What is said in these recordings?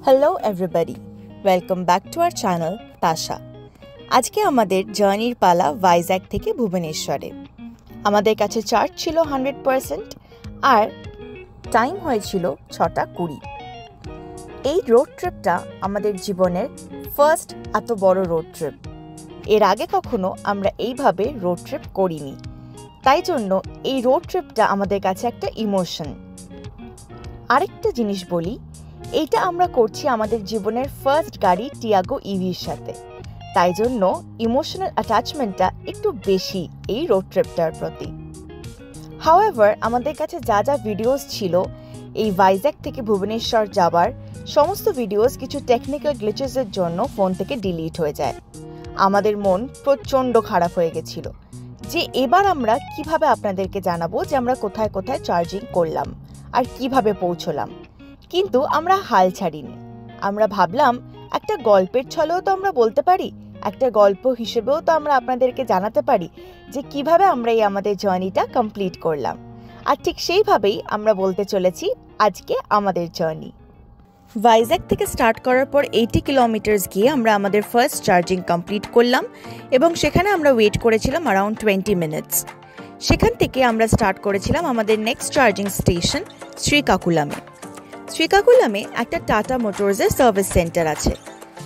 Hello everybody, welcome back to our channel Tasha. আজকে আমাদের জার্নির পালা ভাইজ্যাক থেকে ভুবনেশ্বরে। আমাদের কাছে চার্জ ছিল 100% আর টাইম হয়েছিল 6:20। এই রোড ট্রিপটা আমাদের জীবনের ফার্স্ট এত বড় রোড ট্রিপ। এর আগে কখনো আমরা এইভাবে রোড ট্রিপ করিনি, তাই জন্য এই রোড ট্রিপটা আমাদের কাছে একটা ইমোশন। আরেকটা জিনিস বলি, এইটা আমরা করছি আমাদের জীবনের ফার্স্ট গাড়ি টিয়াগো ইভির সাথে, তাই জন্য ইমোশনাল অ্যাটাচমেন্টটা একটু বেশি এই রোড ট্রিপটার প্রতি। হাউএভার আমাদের কাছে যা যা ভিডিওস ছিল এই ভাইজ্যাক থেকে ভুবনেশ্বর যাবার, সমস্ত ভিডিওস কিছু টেকনিক্যাল গ্লিচেসের জন্য ফোন থেকে ডিলিট হয়ে যায়। আমাদের মন প্রচণ্ড খারাপ হয়ে গেছিল যে এবার আমরা কিভাবে আপনাদেরকে জানাবো যে আমরা কোথায় কোথায় চার্জিং করলাম আর কিভাবে পৌঁছলাম। কিন্তু আমরা হাল ছাড়িনি। আমরা ভাবলাম একটা গল্পের ছলেও তো আমরা বলতে পারি, একটা গল্প হিসেবেও তো আমরা আপনাদেরকে জানাতে পারি যে কিভাবে আমরা এই আমাদের জার্নিটা কমপ্লিট করলাম। আর ঠিক সেইভাবেই আমরা বলতে চলেছি আজকে আমাদের জার্নি। ভাইজ্যাক থেকে স্টার্ট করার পর 80 কিলোমিটার্স গিয়ে আমরা আমাদের ফার্স্ট চার্জিং কমপ্লিট করলাম এবং সেখানে আমরা ওয়েট করেছিলাম অ্যারাউন্ড 20 মিনিটস। সেখান থেকে আমরা স্টার্ট করেছিলাম আমাদের নেক্সট চার্জিং স্টেশন শ্রীকাকুলামে। শ্রীকাকুলামে একটা টাটা মোটরসের সার্ভিস সেন্টার আছে,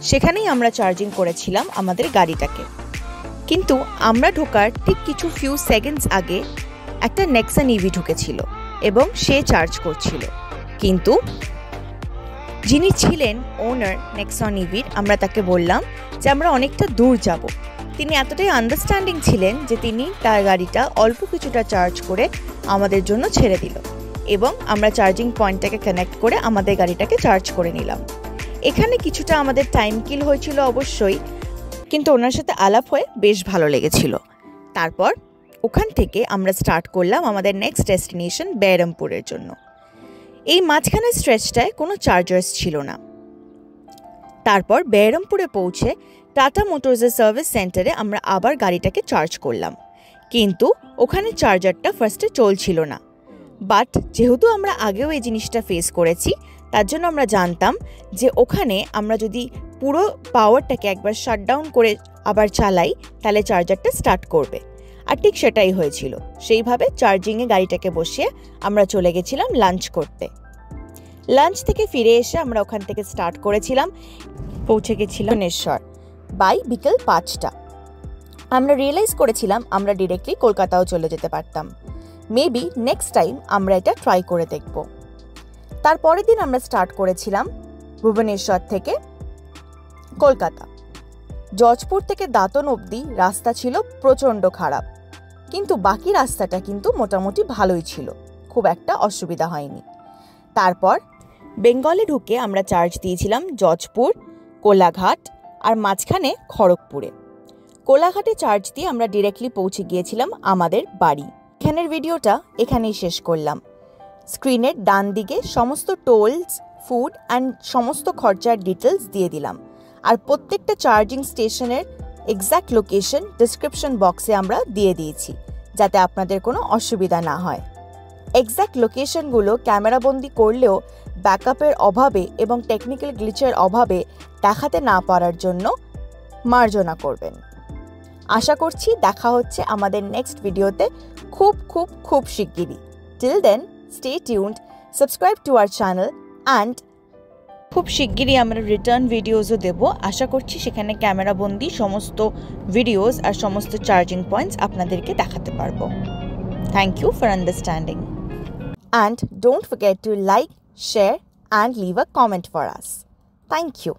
সেখানেই আমরা চার্জিং করেছিলাম আমাদের গাড়িটাকে। কিন্তু আমরা ঢোকার ঠিক কিছু ফিউ সেকেন্ডস আগে একটা নেক্সন ইভি ঢুকেছিল এবং সে চার্জ করছিল। কিন্তু যিনি ছিলেন ওনার নেক্সন ইভির, আমরা তাকে বললাম যে আমরা অনেকটা দূর যাব। তিনি এতটাই আন্ডারস্ট্যান্ডিং ছিলেন যে তিনি তার গাড়িটা অল্প কিছুটা চার্জ করে আমাদের জন্য ছেড়ে দিল এবং আমরা চার্জিং পয়েন্টটাকে কানেক্ট করে আমাদের গাড়িটাকে চার্জ করে নিলাম। এখানে কিছুটা আমাদের টাইম কিল হয়েছিল অবশ্যই, কিন্তু ওনার সাথে আলাপ হয়ে বেশ ভালো লেগেছিল। তারপর ওখান থেকে আমরা স্টার্ট করলাম আমাদের নেক্সট ডেস্টিনেশন বেরহামপুরের জন্য। এই মাঝখানের স্ট্রেচটায় কোনো চার্জার্স ছিল না। তারপর বেরহামপুরে পৌঁছে টাটা মোটরসের সার্ভিস সেন্টারে আমরা আবার গাড়িটাকে চার্জ করলাম, কিন্তু ওখানে চার্জারটা ফার্স্টে চলছিল না। বাট যেহেতু আমরা আগেও এই জিনিসটা ফেস করেছি, তার জন্য আমরা জানতাম যে ওখানে আমরা যদি পুরো পাওয়ারটাকে একবার শাটডাউন করে আবার চালাই তাহলে চার্জারটা স্টার্ট করবে। আর ঠিক সেটাই হয়েছিল। সেইভাবে চার্জিংয়ে গাড়িটাকে বসিয়ে আমরা চলে গেছিলাম লাঞ্চ করতে। লাঞ্চ থেকে ফিরে এসে আমরা ওখান থেকে স্টার্ট করেছিলাম, পৌঁছে গেছিলাম ভুবনেশ্বর বাই বিকেল 5টা। আমরা রিয়েলাইজ করেছিলাম আমরা ডিরেক্টলি কলকাতাও চলে যেতে পারতাম। মেবি নেক্সট টাইম আমরা এটা ট্রাই করে দেখব। তারপরের দিন আমরা স্টার্ট করেছিলাম ভুবনেশ্বর থেকে কলকাতা। জজপুর থেকে দাঁতন অবধি রাস্তা ছিল প্রচণ্ড খারাপ, কিন্তু বাকি রাস্তাটা কিন্তু মোটামুটি ভালোই ছিল, খুব একটা অসুবিধা হয়নি। তারপর বেঙ্গলে ঢুকে আমরা চার্জ দিয়েছিলাম জজপুর, কোলাঘাট আর মাঝখানে খড়গপুরে। কোলাঘাটে চার্জ দিয়ে আমরা ডিরেক্টলি পৌঁছে গিয়েছিলাম আমাদের বাড়ি। এখানের ভিডিওটা এখানেই শেষ করলাম। স্ক্রিনের ডান দিকে সমস্ত টোলস, ফুড অ্যান্ড সমস্ত খরচার ডিটেলস দিয়ে দিলাম, আর প্রত্যেকটা চার্জিং স্টেশনের এক্স্যাক্ট লোকেশন ডিসক্রিপশন বক্সে আমরা দিয়ে দিয়েছি, যাতে আপনাদের কোনো অসুবিধা না হয়। এক্স্যাক্ট লোকেশনগুলো ক্যামেরাবন্দি করলেও ব্যাকআপের অভাবে এবং টেকনিক্যাল গ্লিচের অভাবে দেখাতে না পারার জন্য মার্জনা করবেন। আশা করছি দেখা হচ্ছে আমাদের নেক্সট ভিডিওতে খুব খুব খুব শিগগিরই। Till then stay tuned, subscribe to our channel and খুব শিগগিরই আমরা রিটার্ন ভিডিওসও দেবো। আশা করছি সেখানে ক্যামেরাবন্দি সমস্ত ভিডিওস আর সমস্ত চার্জিং পয়েন্টস আপনাদেরকে দেখাতে পারবো। Thank you for understanding and don't forget to like, share and leave a comment for us. Thank you.